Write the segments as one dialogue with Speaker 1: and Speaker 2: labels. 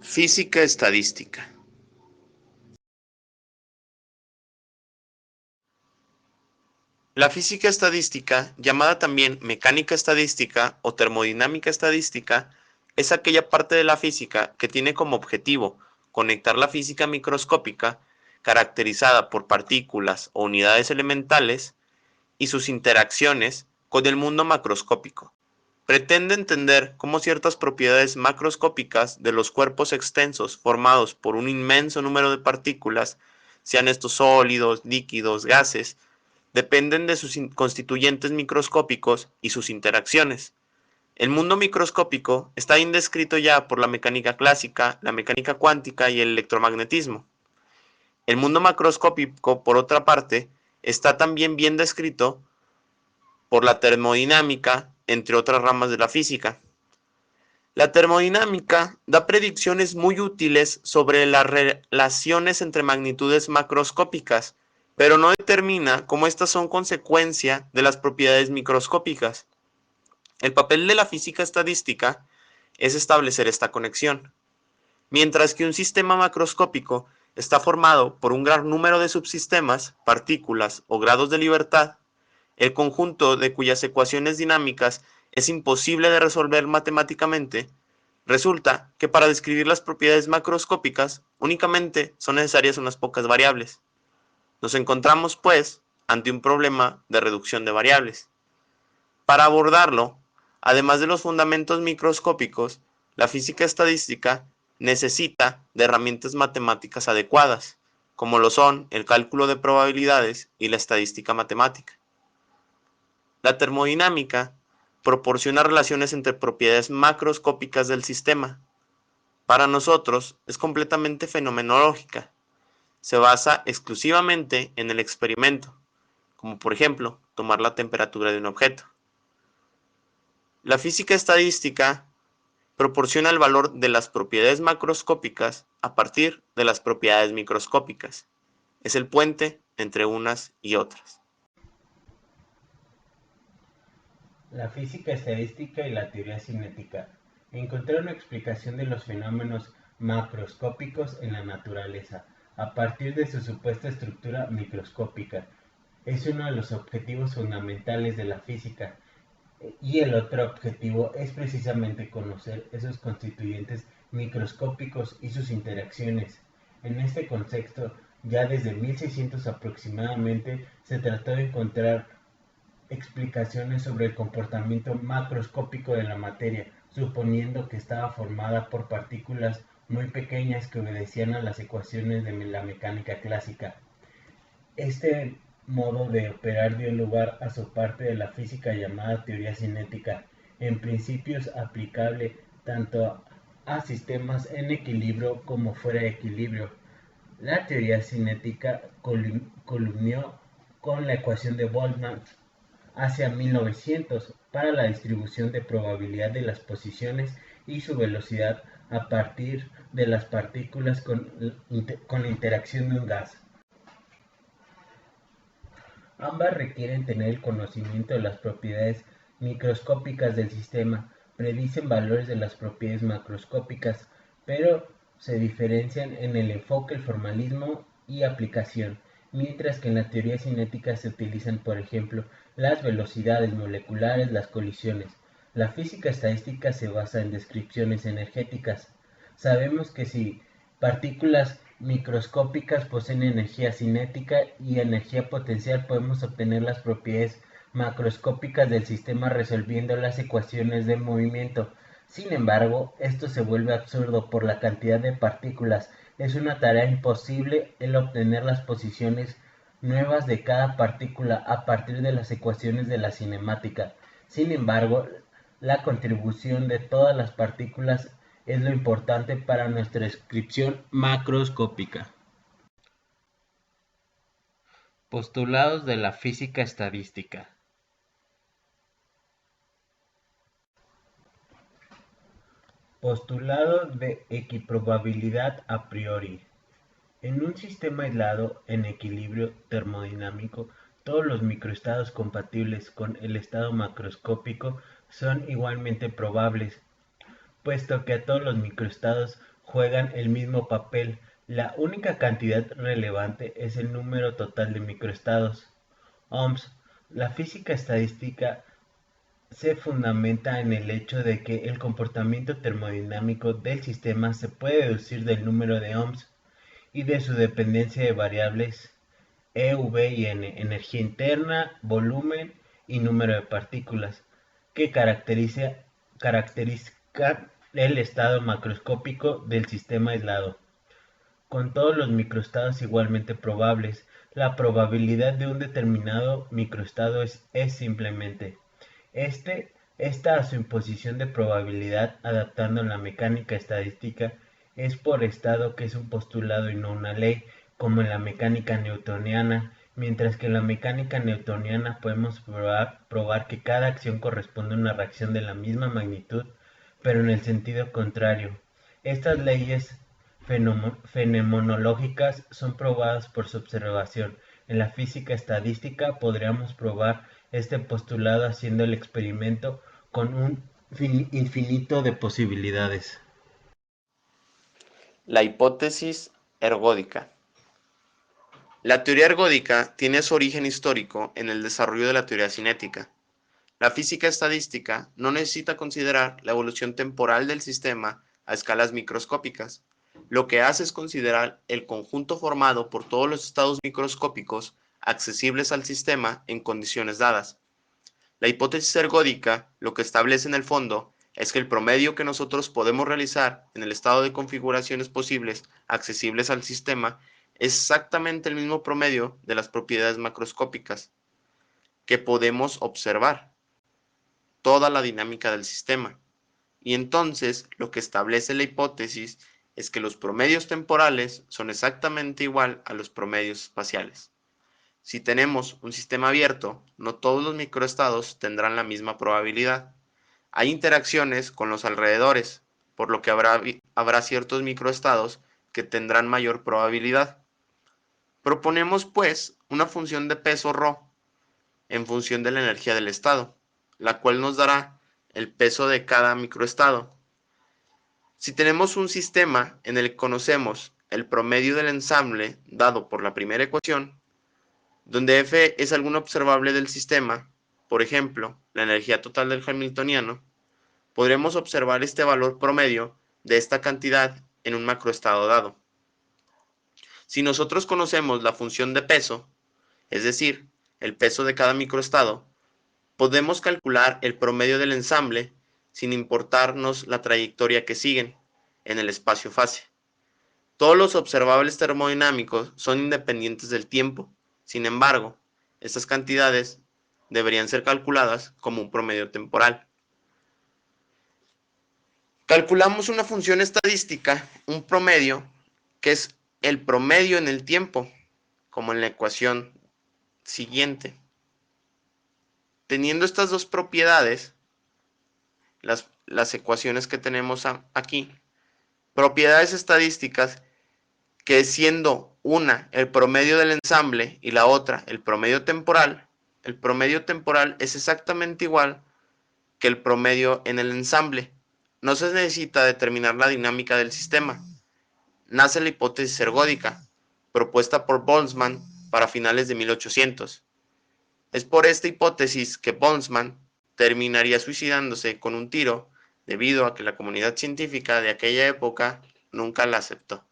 Speaker 1: Física estadística. La física estadística, llamada también mecánica estadística o termodinámica estadística, es aquella parte de la física que tiene como objetivo conectar la física microscópica, caracterizada por partículas o unidades elementales, y sus interacciones con el mundo macroscópico. Pretende entender cómo ciertas propiedades macroscópicas de los cuerpos extensos formados por un inmenso número de partículas, sean estos sólidos, líquidos, gases, dependen de sus constituyentes microscópicos y sus interacciones. El mundo microscópico está bien descrito ya por la mecánica clásica, la mecánica cuántica y el electromagnetismo. El mundo macroscópico, por otra parte, está también bien descrito por la termodinámica, entre otras ramas de la física. La termodinámica da predicciones muy útiles sobre las relaciones entre magnitudes macroscópicas, pero no determina cómo estas son consecuencia de las propiedades microscópicas. El papel de la física estadística es establecer esta conexión. Mientras que un sistema macroscópico está formado por un gran número de subsistemas, partículas o grados de libertad, el conjunto de cuyas ecuaciones dinámicas es imposible de resolver matemáticamente, resulta que para describir las propiedades macroscópicas únicamente son necesarias unas pocas variables. Nos encontramos, pues, ante un problema de reducción de variables. Para abordarlo, además de los fundamentos microscópicos, la física estadística necesita de herramientas matemáticas adecuadas, como lo son el cálculo de probabilidades y la estadística matemática. La termodinámica proporciona relaciones entre propiedades macroscópicas del sistema. Para nosotros es completamente fenomenológica. Se basa exclusivamente en el experimento, como por ejemplo tomar la temperatura de un objeto. La física estadística proporciona el valor de las propiedades macroscópicas a partir de las propiedades microscópicas. Es el puente entre unas y otras.
Speaker 2: La física estadística y la teoría cinética. Encontrar una explicación de los fenómenos macroscópicos en la naturaleza, a partir de su supuesta estructura microscópica, es uno de los objetivos fundamentales de la física. Y el otro objetivo es precisamente conocer esos constituyentes microscópicos y sus interacciones. En este contexto, ya desde 1600 aproximadamente, se trató de encontrar explicaciones sobre el comportamiento macroscópico de la materia, suponiendo que estaba formada por partículas muy pequeñas que obedecían a las ecuaciones de la mecánica clásica. Este modo de operar dio lugar a su parte de la física llamada teoría cinética, en principios aplicable tanto a sistemas en equilibrio como fuera de equilibrio. La teoría cinética columnió con la ecuación de Boltzmann hacia 1900 para la distribución de probabilidad de las posiciones y su velocidad a partir de las partículas con la interacción de un gas. Ambas requieren tener el conocimiento de las propiedades microscópicas del sistema, predicen valores de las propiedades macroscópicas, pero se diferencian en el enfoque, el formalismo y aplicación, mientras que en la teoría cinética se utilizan, por ejemplo, las velocidades moleculares, las colisiones. La física estadística se basa en descripciones energéticas. Sabemos que si partículas microscópicas poseen energía cinética y energía potencial, podemos obtener las propiedades macroscópicas del sistema resolviendo las ecuaciones de movimiento. Sin embargo, esto se vuelve absurdo por la cantidad de partículas. Es una tarea imposible el obtener las posiciones nuevas de cada partícula a partir de las ecuaciones de la cinemática. Sin embargo, la contribución de todas las partículas es lo importante para nuestra descripción macroscópica. Postulados de la física estadística. Postulado de equiprobabilidad a priori. En un sistema aislado en equilibrio termodinámico, todos los microestados compatibles con el estado macroscópico son igualmente probables, puesto que a todos los microestados juegan el mismo papel. La única cantidad relevante es el número total de microestados. OMS. La física estadística se fundamenta en el hecho de que el comportamiento termodinámico del sistema se puede deducir del número de ohms y de su dependencia de variables E, V y N, energía interna, volumen y número de partículas, que caracterizan el estado macroscópico del sistema aislado. Con todos los microestados igualmente probables, la probabilidad de un determinado microestado es simplemente esta imposición de probabilidad, adaptando la mecánica estadística, es por estado, que es un postulado y no una ley, como en la mecánica newtoniana, mientras que en la mecánica newtoniana podemos probar que cada acción corresponde a una reacción de la misma magnitud, pero en el sentido contrario. Estas leyes fenomenológicas son probadas por su observación. En la física estadística podríamos probar este postulado haciendo el experimento con un infinito de posibilidades.
Speaker 1: La hipótesis ergódica. La teoría ergódica tiene su origen histórico en el desarrollo de la teoría cinética. La física estadística no necesita considerar la evolución temporal del sistema a escalas microscópicas. Lo que hace es considerar el conjunto formado por todos los estados microscópicos accesibles al sistema en condiciones dadas. La hipótesis ergódica lo que establece en el fondo es que el promedio que nosotros podemos realizar en el estado de configuraciones posibles accesibles al sistema es exactamente el mismo promedio de las propiedades macroscópicas que podemos observar toda la dinámica del sistema. Y entonces lo que establece la hipótesis es que los promedios temporales son exactamente igual a los promedios espaciales. Si tenemos un sistema abierto, no todos los microestados tendrán la misma probabilidad. Hay interacciones con los alrededores, por lo que habrá ciertos microestados que tendrán mayor probabilidad. Proponemos, pues, una función de peso ρ en función de la energía del estado, la cual nos dará el peso de cada microestado. Si tenemos un sistema en el que conocemos el promedio del ensamble dado por la primera ecuación, donde F es algún observable del sistema, por ejemplo, la energía total del Hamiltoniano, podremos observar este valor promedio de esta cantidad en un macroestado dado. Si nosotros conocemos la función de peso, es decir, el peso de cada microestado, podemos calcular el promedio del ensamble sin importarnos la trayectoria que siguen en el espacio-fase. Todos los observables termodinámicos son independientes del tiempo. Sin embargo, estas cantidades deberían ser calculadas como un promedio temporal. Calculamos una función estadística, un promedio, que es el promedio en el tiempo, como en la ecuación siguiente. Teniendo estas dos propiedades, las ecuaciones que tenemos aquí, propiedades estadísticas que siendo una el promedio del ensamble y la otra el promedio temporal es exactamente igual que el promedio en el ensamble. No se necesita determinar la dinámica del sistema. Nace la hipótesis ergódica, propuesta por Boltzmann para finales de 1800. Es por esta hipótesis que Boltzmann terminaría suicidándose con un tiro debido a que la comunidad científica de aquella época nunca la aceptó.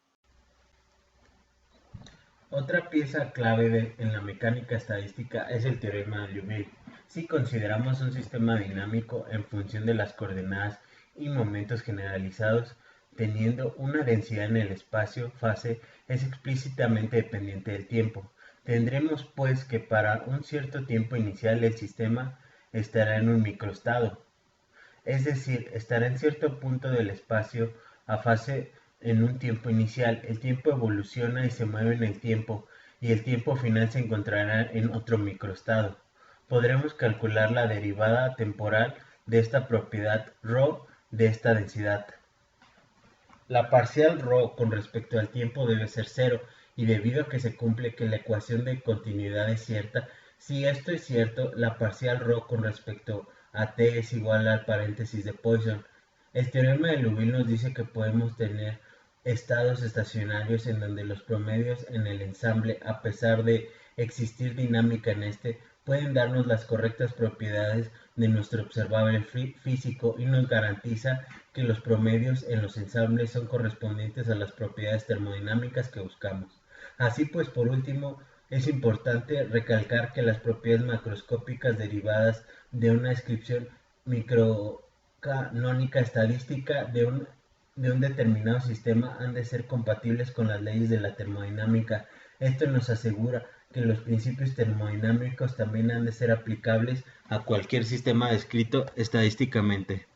Speaker 2: Otra pieza clave en la mecánica estadística es el teorema de Liouville. Si consideramos un sistema dinámico en función de las coordenadas y momentos generalizados, teniendo una densidad en el espacio-fase, es explícitamente dependiente del tiempo. Tendremos pues que para un cierto tiempo inicial el sistema estará en un microestado, es decir, estará en cierto punto del espacio a fase en un tiempo inicial. El tiempo evoluciona y se mueve en el tiempo, y el tiempo final se encontrará en otro microestado. Podremos calcular la derivada temporal de esta propiedad ρ de esta densidad. La parcial ρ con respecto al tiempo debe ser cero, y debido a que se cumple que la ecuación de continuidad es cierta, si esto es cierto, la parcial ρ con respecto a t es igual al paréntesis de Poisson. El teorema de Liouville nos dice que podemos tener estados estacionarios en donde los promedios en el ensamble, a pesar de existir dinámica en este, pueden darnos las correctas propiedades de nuestro observable físico y nos garantiza que los promedios en los ensambles son correspondientes a las propiedades termodinámicas que buscamos. Así pues, por último, es importante recalcar que las propiedades macroscópicas derivadas de una descripción microcanónica estadística de un determinado sistema han de ser compatibles con las leyes de la termodinámica. Esto nos asegura que los principios termodinámicos también han de ser aplicables a cualquier sistema descrito estadísticamente.